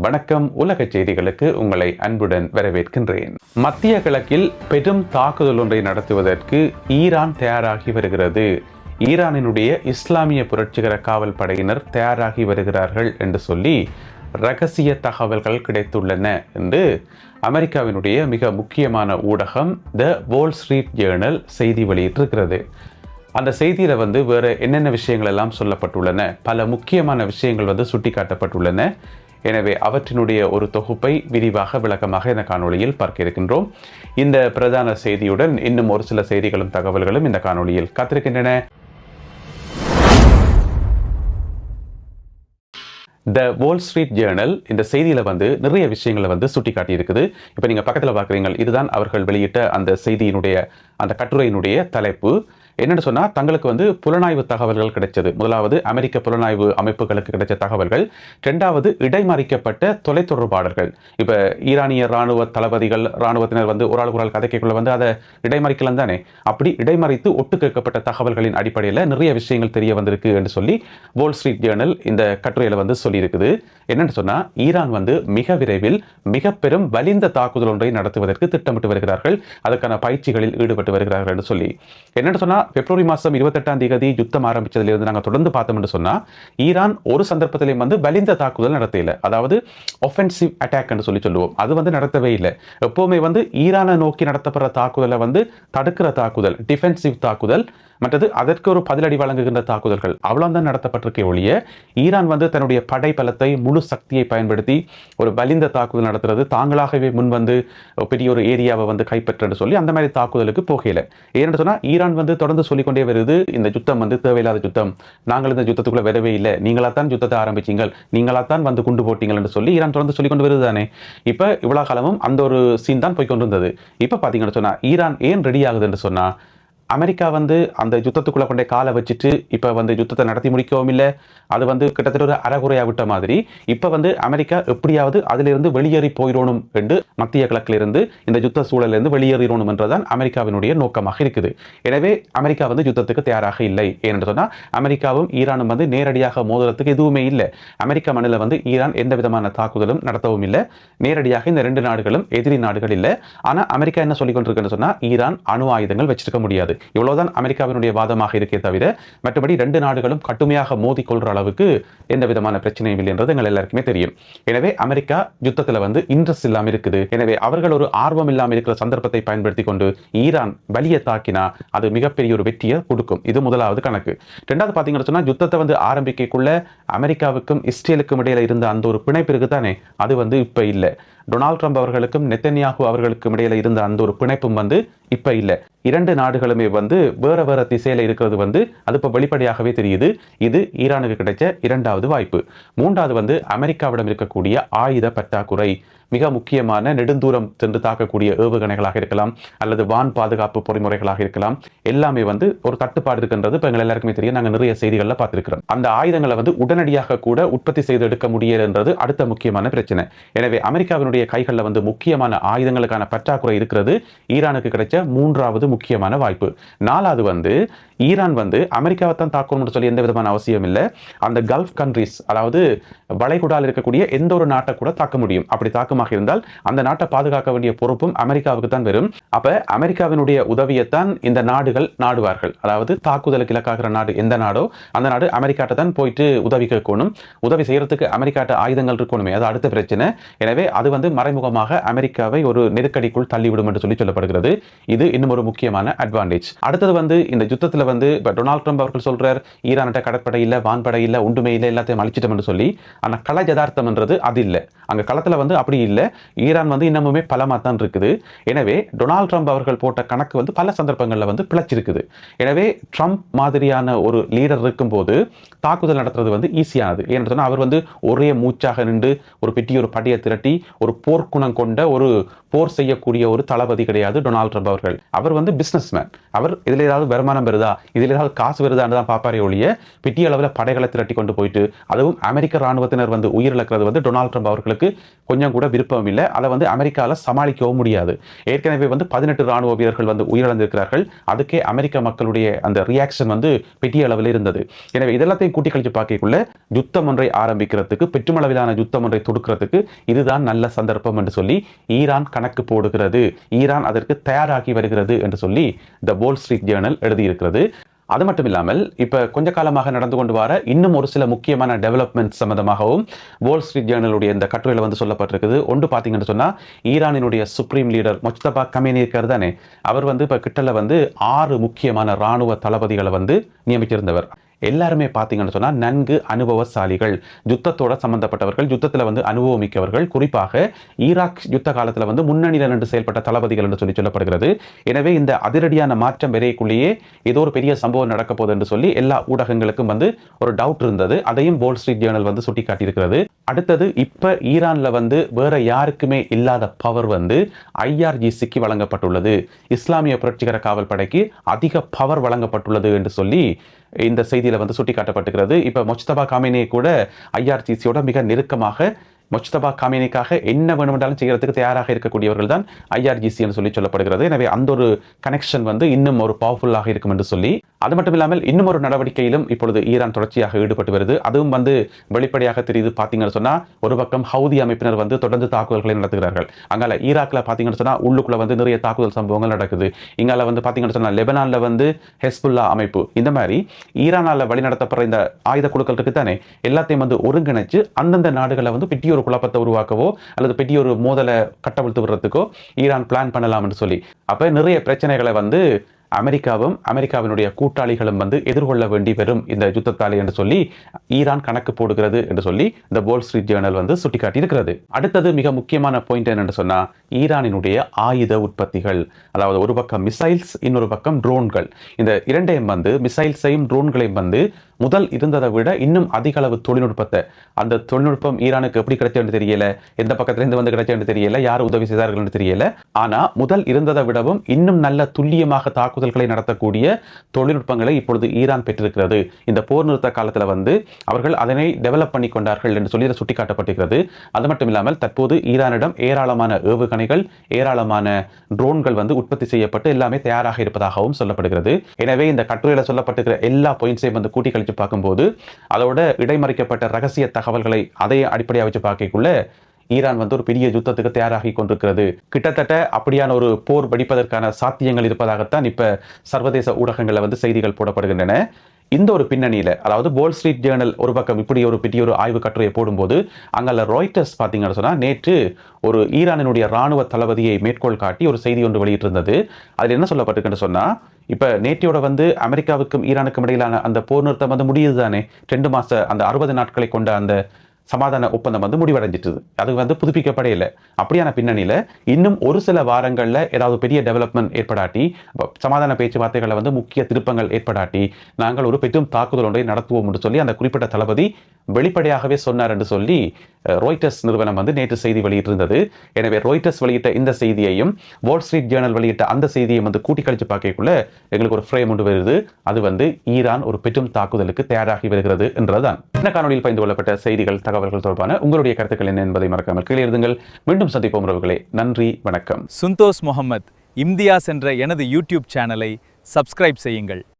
வணக்கம். உலக செய்திகளுக்கு உங்களை அன்புடன் வரவேற்கின்றேன். மத்திய கிழக்கில் பெரும் தாக்குதல் ஒன்றை நடத்துவதற்கு ஈரான் தயாராகி வருகிறது. ஈரானினுடைய இஸ்லாமிய புரட்சிகர காவல் படையினர் தயாராகி வருகிறார்கள் என்று சொல்லி இரகசிய தகவல்கள் கிடைத்துள்ளன என்று அமெரிக்காவினுடைய மிக முக்கியமான ஊடகம் த வால் ஸ்ட்ரீட் ஜேர்னல் செய்தி வெளியிட்டிருக்கிறது. அந்த செய்தியில் வேறு என்னென்ன விஷயங்கள் எல்லாம் சொல்லப்பட்டுள்ளன, பல முக்கியமான விஷயங்கள் சுட்டி காட்டப்பட்டுள்ளன. எனவே அவற்றினுடைய ஒரு தொகுப்பை விரிவாக விளக்கமாக இந்த காணொளியில் பார்க்க இருக்கின்றோம். இந்த பிரதான செய்தியுடன் இன்னும் ஒரு சில செய்திகளும் தகவல்களும் இந்த காணொளியில் காத்திருக்கின்றன. த வால் ஸ்ட்ரீட் ஜேர்னல் இந்த செய்தியில் நிறைய விஷயங்களை சுட்டி காட்டியிருக்குது. இப்போ நீங்கள் பக்கத்தில் பார்க்குறீங்க, இதுதான் அவர்கள் வெளியிட்ட அந்த செய்தியினுடைய அந்த கட்டுரையினுடைய தலைப்பு. என்னென்னு சொன்னால், தங்களுக்கு புலனாய்வு தகவல்கள் கிடைச்சது. முதலாவது அமெரிக்க புலனாய்வு அமைப்புகளுக்கு கிடைச்ச தகவல்கள், ரெண்டாவது இடைமறிக்கப்பட்ட தொலைத்தொடர்பாளர்கள். இப்போ ஈரானிய இராணுவ தளபதிகள் இராணுவத்தினர் ஒரு ஆள் கதைக்குள்ள அதை இடைமறிக்கலாம் தானே, அப்படி இடைமறித்து ஒட்டு கேட்கப்பட்ட தகவல்களின் அடிப்படையில் நிறைய விஷயங்கள் தெரிய வந்திருக்கு என்று சொல்லி வால் ஸ்ட்ரீட் ஜேர்னல் இந்த கட்டுரையில் சொல்லியிருக்குது. என்னென்னு சொன்னால், ஈரான் மிக விரைவில் மிக பெரும் வலிந்த தாக்குதல் ஒன்றை நடத்துவதற்கு திட்டமிட்டு வருகிறார்கள், அதுக்கான பயிற்சிகளில் ஈடுபட்டு வருகிறார்கள் என்று சொல்லி. என்னென்னு சொன்னால், பிப்ரவரி மாதம் 28ஆம் தேதி யுத்தம் ஆரம்பித்ததிலிருந்து நாங்கள் தொடர்ந்து பார்த்தோம் என்று சொன்னால், ஈரான் ஒரு சந்தர்ப்பத்திலையும் வலிந்த தாக்குதல் நடத்தல. அதாவது ஒஃபென்சிவ் அட்டாக் என்று சொல்லுவோம், அது நடத்தவே இல்லை. எப்போவுமே ஈரானை நோக்கி நடத்தப்படுற தாக்குதலை தடுக்கிற தாக்குதல், டிஃபென்சிவ் தாக்குதல், மற்றது அதற்கு ஒரு பதிலடி வழங்குகின்ற தாக்குதல்கள் அவ்வளவுதான் நடத்தப்பட்டிருக்கே ஒழிய, ஈரான் தன்னுடைய படை பலத்தை முழு சக்தியை பயன்படுத்தி ஒரு வலிந்த தாக்குதல் நடத்துறது, தாங்களாகவே முன் பெரிய ஒரு ஏரியாவை கைப்பற்ற சொல்லி அந்த மாதிரி தாக்குதலுக்கு போகல. ஏன்னு சொன்னா, ஈரான் தொடர்ந்து சொல்லிக்கொண்டே வருது, இந்த யுத்தம் தேவையில்லாத யுத்தம், நாங்கள் இந்த யுத்தத்துக்குள்ள வரவே இல்லை, நீங்களா தான் யுத்தத்தை ஆரம்பிச்சீங்க, நீங்களா தான் குண்டு போட்டீங்கன்னு சொல்லி ஈரான் தொடர்ந்து சொல்லிக்கொண்டு வருது தானே. இப்ப இவ்வளவு காலமும் அந்த ஒரு சீன் தான் போய்கொண்டிருந்தது. இப்ப பாத்தீங்கன்னு சொன்னா, ஈரான் ஏன் ரெடி ஆகுதுன்னு சொன்னா, அமெரிக்கா அந்த யுத்தத்துக்குள்ள கொண்டே காலை வச்சுட்டு இப்ப யுத்தத்தை நடத்தி முடிக்கவும் இல்லை, அது கிட்டத்தட்ட ஒரு அறகுறையா விட்ட மாதிரி. இப்ப அமெரிக்கா எப்படியாவது அதிலிருந்து வெளியேறி போயிடணும் என்று மத்திய கிழக்கிலிருந்து இந்த யுத்த சூழலிருந்து வெளியேறணும் என்றுதான் அமெரிக்காவினுடைய நோக்கமாக இருக்குது. எனவே அமெரிக்கா யுத்தத்துக்கு தயாராக இல்லை. ஏன்னு சொன்னா, அமெரிக்காவும் ஈரானும் நேரடியாக மோதுறதுக்கு எதுவுமே இல்லை. அமெரிக்கா மண்ணில் ஈரான் எந்த விதமான தாக்குதலும் நடத்தவும் இல்லை. நேரடியாக இந்த ரெண்டு நாடுகளும் எதிரி நாடுகள் இல்லை. ஆனா அமெரிக்கா என்ன சொல்லிக் கொண்டிருக்குன்னு சொன்னா, ஈரான் அணு ஆயுதங்கள் வச்சிருக்க முடியாது, இவ்வளவுதான் அமெரிக்காவினுடைய வாதமாக இருக்கே தவிர, மற்றபடி ரெண்டு நாடுகளும் கடுமையாக மோதிக்கொள்ற அளவுக்கு எந்த விதமான பிரச்சனையும் இல்லை என்றது எங்கள் எல்லாருக்குமே தெரியும். எனவே அமெரிக்கா யுத்தத்தில் இன்ட்ரெஸ்ட் இல்லாமல் இருக்குது. எனவே அவர்கள் ஒரு ஆர்வம் இல்லாமல் இருக்கிற சந்தர்ப்பத்தை பயன்படுத்தி கொண்டு ஈரான் வலியை தாக்கினா அது மிகப்பெரிய ஒரு வெற்றியை கொடுக்கும். இது முதலாவது கணக்கு. ரெண்டாவது பாத்தீங்கன்னா சொன்னா, யுத்தத்தை ஆரம்பிக்கக்குள்ள அமெரிக்காவுக்கும் இஸ்ரேலுக்கும் இடையில இருந்த அந்த ஒரு பிணைப்பு இருக்குதானே, அது இப்ப இல்லை. டொனால்ட் ட்ரம்ப் அவர்களுக்கும் நெத்தன்யாகு அவர்களுக்கும் இடையில இருந்த அந்த ஒரு பிணைப்பும் இப்ப இல்லை. இரண்டு நாடுகளுமே வேற வேற திசையில இருக்கிறது அது இப்ப வெளிப்படையாகவே தெரியுது. இது ஈரானுக்கு கிடைச்ச இரண்டாவது வாய்ப்பு. மூன்றாவது அமெரிக்காவிடம் இருக்கக்கூடிய ஆயுத பற்றாக்குறை. மிக முக்கியமான நெடுந்தூரம் சென்று தாக்கக்கூடிய ஏவுகணைகளாக இருக்கலாம், அல்லது வான் பாதுகாப்பு பொறிமுறைகளாக இருக்கலாம், எல்லாமே ஒரு தட்டுப்பாடு இருக்கின்றது. இப்ப எங்கள் எல்லாருக்குமே தெரியும், நாங்கள் நிறைய செய்திகள்ல பார்த்திருக்கிறோம். அந்த ஆயுதங்களை உடனடியாக கூட உற்பத்தி செய்து எடுக்க முடியலன்றது அடுத்த முக்கியமான பிரச்சனை. எனவே அமெரிக்காவினுடைய கைகளில் முக்கியமான ஆயுதங்களுக்கான பற்றாக்குறை இருக்கிறது. ஈரானுக்கு கிடைச்ச மூன்றாவது முக்கியமான வாய்ப்பு. நாலாவது ஈரான் அமெரிக்காவை தான் தாக்கணும்னு சொல்லி எந்த விதமான அவசியம் இல்லை. அந்த கல்ஃப் கண்ட்ரிஸ், அதாவது வளைகுடாவில் இருக்கக்கூடிய எந்த ஒரு நாட்டை கூட தாக்க முடியும். அப்படி தாக்கமாக இருந்தால் அந்த நாட்டை பாதுகாக்க வேண்டிய பொறுப்பும் அமெரிக்காவுக்கு தான் வரும். அப்ப அமெரிக்காவினுடைய உதவியைத்தான் இந்த நாடுகள் நாடுவார்கள். அதாவது தாக்குதலுக்கு இலக்காகிற நாடு எந்த நாடோ அந்த நாடு அமெரிக்காட்ட தான் போயிட்டு உதவி கேட்கணும். உதவி செய்யறதுக்கு அமெரிக்காட்ட ஆயுதங்கள் இருக்கணுமே, அது அடுத்த பிரச்சனை. எனவே அது மறைமுகமாக அமெரிக்காவை ஒரு நெருக்கடிக்குள் தள்ளிவிடும் என்று சொல்லப்படுகிறது. இது இன்னும் ஒரு முக்கியமான அட்வான்டேஜ். அடுத்தது இந்த யுத்தத்தில் டொனால்ட் ட்ரம்ப் அவர்கள் சொல்றார், ஈரான்கிட்ட கடற்படை இல்லை, வான்படை இல்லை, ஒன்றுமே இல்லை, எல்லாத்தையும் அழிச்சிட்டோம் என்று சொல்லி. ஆனா கள யதார்த்தம் என்றது அது இல்லை. அங்க களத்துல அப்படி இல்லை. ஈரான் இன்னமுமே பலமா தான் இருக்குது. எனவே டொனால்ட் ட்ரம்ப் அவர்கள் போட்ட கணக்கு பல சந்தர்ப்பங்கள்ல பிழைச்சிருக்குது. எனவே ட்ரம்ப் மாதிரியான ஒரு லீடர் இருக்கும் போது தாக்குதல் நடத்துறது ஈஸியானது. ஏன்னு சொன்னா, அவர் ஒரே மூச்சாக நின்று ஒரு பெரிய ஒரு படையை திரட்டி ஒரு போர்க்குணம் கொண்ட ஒரு போர் செய்யக்கூடிய ஒரு தளபதி கிடையாது டொனால்ட் ட்ரம்ப் அவர்கள். அவர் பிசினஸ் மேன். அவர் இதுல ஏதாவது வருமானம் வருதா, இதுல ஏதாவது காசு வருதான்னு தான் பாப்பாரே ஒழிய, பெரிய அளவில் படைகளை திரட்டி கொண்டு போயிட்டு அதுவும் அமெரிக்க ராணுவத்தினர் உயிரிழக்கிறது டொனால்ட் ட்ரம்ப் அவர்களுக்கு கொஞ்சம் கூட விருப்பம் இல்லை. அதை வந்து அமெரிக்காவில் சமாளிக்கவும் முடியாது. ஏற்கனவே வந்து 18 ராணுவ வீரர்கள் வந்து உயிரிழந்திருக்கிறார்கள். அதுக்கே அமெரிக்க மக்களுடைய அந்த ரியாக்ஷன் வந்து பெரிய அளவில் இருந்தது. எனவே இதெல்லாத்தையும் கூட்டி கழிச்சு பார்க்கக்குள்ள யுத்தம் ஒன்றை ஆரம்பிக்கிறதுக்கு, பெற்றுமளவிலான யுத்தம் ஒன்றை தொடுக்கிறதுக்கு இதுதான் நல்ல சந்தர்ப்பம் என்று சொல்லி ஈரான் கணக்கு போடுகிறது. ஈரான் அதற்கு தயாராகி வருகிறது என்று சொல்லி த வால் ஸ்ட்ரீட் ஜேர்னல் எழுதியிருக்கிறது. அது மட்டும் இல்லாமல் இப்போ கொஞ்ச காலமாக நடந்து கொண்டு வர இன்னும் ஒரு சில முக்கியமான டெவலப்மெண்ட் சம்பந்தமாகவும் வால் ஸ்ட்ரீட் ஜேர்னலுடைய இந்த கட்டுரையில் வந்து சொல்லப்பட்டிருக்குது. ஒன்று பார்த்தீங்கன்னு சொன்னால், ஈரானினுடைய சுப்ரீம் லீடர் முஜ்தபா கமேனி இருக்கார் தானே, அவர் வந்து இப்போ கிட்டல வந்து 6 முக்கியமான இராணுவ தளபதிகளை வந்து நியமிச்சிருந்தவர். எல்லாருமே பார்த்தீங்கன்னு சொன்னால் நன்கு அனுபவசாலிகள், யுத்தத்தோட சம்பந்தப்பட்டவர்கள், யுத்தத்தில் வந்து அனுபவமிக்கவர்கள். குறிப்பாக ஈராக் யுத்த காலத்தில் வந்து முன்னணியில் நின்று செயல்பட்ட தளபதிகள் என்று சொல்லப்படுகிறது. எனவே இந்த அதிரடியான மாற்றம் வரைக்குள்ளேயே ஏதோ ஒரு பெரிய சம்பவம் நடக்க போகுது என்று சொல்லி எல்லா ஊடகங்களுக்கும் வந்து ஒரு டவுட் இருந்தது. அதையும் வால் ஸ்ட்ரீட் ஜேர்னல் வந்து சுட்டி காட்டியிருக்கிறது. அடுத்தது இப்போ ஈரானில் வந்து வேற யாருக்குமே இல்லாத பவர் வந்து IRGCக்கு வழங்கப்பட்டுள்ளது. இஸ்லாமிய புரட்சிகர காவல் படைக்கு அதிக பவர் வழங்கப்பட்டுள்ளது என்று சொல்லி இந்த செய்தியில் வந்து சுட்டி காட்டப்பட்டிருக்கிறது. இப்போ முஜ்தபா காமினி கூட IRGCயோட மிக நெருக்கமாக முஜ்தபா காமினிக்காக என்ன வேணுமென்றாலும் செய்யறதுக்கு தயாராக இருக்கக்கூடியவர்கள் தான் IRGC என்று சொல்லி சொல்லப்படுகிறது. எனவே அந்த ஒரு கனெக்ஷன் வந்து இன்னும் ஒரு பவர்ஃபுல்லாக இருக்கும் என்று சொல்லி, அது மட்டும் இல்லாமல் இன்னும் ஒரு நடவடிக்கையிலும் இப்பொழுது ஈரான் தொடர்ச்சியாக ஈடுபட்டு வருது. அதுவும் வந்து வெளிப்படையாக தெரியுது. பார்த்தீங்கன்னு சொன்னால், ஒரு பக்கம் ஹவுதி அமைப்பினர் வந்து தொடர்ந்து தாக்குதல்களை நடத்துகிறார்கள். அங்கால ஈராக்கில் பார்த்தீங்கன்னு சொன்னால் உள்ளுக்குள்ள வந்து நிறைய தாக்குதல் சம்பவங்கள் நடக்குது. இங்கால வந்து பார்த்தீங்கன்னு சொன்னால் லெபனானில் வந்து ஹெஸ்புல்லா அமைப்பு, இந்த மாதிரி ஈரானால் வழிநடத்தப்படுற இந்த ஆயுத குழுக்கள் இருக்கு தானே, எல்லாத்தையும் வந்து ஒருங்கிணைச்சு அந்தந்த நாடுகளை வந்து பெரிய ஒரு குழப்பத்தை உருவாக்கவோ அல்லது பெரிய ஒரு மோதலை கட்டவிழ்த்து விடுறதுக்கோ ஈரான் பிளான் பண்ணலாம் என்று சொல்லி, அப்போ நிறைய பிரச்சனைகளை வந்து அமெரிக்காவும் அமெரிக்காவினுடைய கூட்டாளிகளும் வந்து எதிர்கொள்ள வேண்டி வரும் இந்த யுத்தத்தாலே என்று சொல்லி ஈரான் கணக்கு போடுகிறது என்று சொல்லி இந்த வால் ஸ்ட்ரீட் ஜேர்னல் வந்து சுட்டிக்காட்டி இருக்கிறது. அடுத்தது மிக முக்கியமான பாயிண்ட் என்னன்னு சொன்னா, ஈரானினுடைய ஆயுத உற்பத்திகள். அதாவது ஒரு பக்கம் மிசைல்ஸ், இன்னொரு பக்கம் ட்ரோன்கள். இந்த இரண்டையும் வந்து மிசைல்ஸையும் ட்ரோன்களையும் வந்து முதல் இருந்ததை விட இன்னும் அதிக அளவு தொழில்நுட்பத்தை, அந்த தொழில்நுட்பம் ஈரானுக்கு எப்படி கிடைச்சதுன்னு தெரியல, எந்த பக்கத்திலிருந்து வந்து கிடைச்சதுன்னு தெரியல, யார் உதவி செய்தார்கள் தெரியல. ஆனா முதல் இருந்ததை விடவும் இன்னும் நல்ல துல்லியமாக தாக்குதல்களை நடத்தக்கூடிய தொழில்நுட்பங்களை இப்பொழுது ஈரான் பெற்றிருக்கிறது. இந்த போர் நிறுத்த காலத்தில் வந்து அவர்கள் அதனை டெவலப் பண்ணி கொண்டார்கள் என்று சொல்லி சுட்டிக்காட்டப்பட்டிருக்கிறது. அது மட்டும் இல்லாமல் தற்போது ஈரானிடம் ஏராளமான ஏவுகணைகள், ஏராளமான ட்ரோன்கள் வந்து உற்பத்தி செய்யப்பட்டு எல்லாமே தயாராக இருப்பதாகவும் சொல்லப்படுகிறது. எனவே இந்த கட்டுரையில் சொல்லப்பட்டிருக்கிற எல்லா பாயிண்ட்ஸையும் வந்து கூட்டி கழிச்சு பார்க்கும்போது, அதோட இடைமறிக்கப்பட்ட ரகசிய தகவல்களை அதை அடிப்படையாக வச்சு பார்க்கக்குள்ள ஈரான் வந்து ஒரு பெரிய யுத்தத்துக்கு தயாராகி கொண்டிருக்கிறது. கிட்டத்தட்ட அப்படியான ஒரு போர் வெடிப்பதற்கான சாத்தியங்கள் இருப்பதாகத்தான் இப்ப சர்வதேச ஊடகங்களில் வந்து செய்திகள் போடப்படுகின்றன. இந்த ஒரு பின்னணியில், அதாவது வால் ஸ்ட்ரீட் ஜேர்னல் ஒரு பக்கம் இப்படி ஒரு பெரிய ஒரு ஆய்வு கட்டுரையை போடும்போது, அங்கே ராய்ட்டர்ஸ் பார்த்தீங்கன்னு சொன்னால் நேற்று ஒரு ஈரானினுடைய ராணுவ தளபதியை மேற்கோள் காட்டி ஒரு செய்தி ஒன்று வெளியிட்டிருந்தது. அதில் என்ன சொல்லப்பட்டிருக்குன்னு சொன்னால், இப்போ நேற்றையோட வந்து அமெரிக்காவுக்கும் ஈரானுக்கும் இடையிலான அந்த போர் நிறுத்தம் வந்து முடியுது தானே, 2 மாத அந்த 60 நாட்களை கொண்ட அந்த சமாதான ஒப்பந்தம் வந்து முடிவடைஞ்சிட்டுது. அது வந்து புதுப்பிக்கப்படையில. அப்படியான பின்னணியில் இன்னும் ஒரு சில வாரங்களில் ஏதாவது பெரிய டெவலப்மெண்ட் ஏற்படாட்டி, சமாதான பேச்சுவார்த்தைகளை வந்து முக்கிய திருப்பங்கள் ஏற்படாட்டி, நாங்கள் ஒரு பெரும் தாக்குதல் ஒன்றை நடத்துவோம் என்று சொல்லி அந்த குறிப்பிட்ட தளபதி வெளிப்படையாகவே சொன்னார் என்று சொல்லி ராய்ட்டர்ஸ் நிறுவனம் வந்து நேற்று செய்தி வெளியிட்டிருந்தது. எனவே ராய்ட்டர்ஸ் வெளியிட்ட இந்த செய்தியையும் வால் ஸ்ட்ரீட் ஜேர்னல் வெளியிட்ட அந்த செய்தியை வந்து கூட்டி கழிச்சு பார்க்கக்குள்ள எங்களுக்கு ஒரு ஃப்ரேம் ஒன்று வருது. அது வந்து ஈரான் ஒரு பெரும் தாக்குதலுக்கு தயாராகி வருகிறது என்றுதான். இந்த காணொலியில் பகிர்ந்து கொள்ளப்பட்ட செய்திகள், தகவல்கள் தொடர்பான உங்களுடைய கருத்துக்கள் என்ன என்பதை மறக்காமல் கீழே எழுதுங்கள். மீண்டும் சந்திப்போம் உறவுகளே. நன்றி, வணக்கம். சுந்தோஸ் முகமது இம்தியாஸ் என்ற எனது யூடியூப் சேனலை சப்ஸ்கிரைப் செய்யுங்கள்.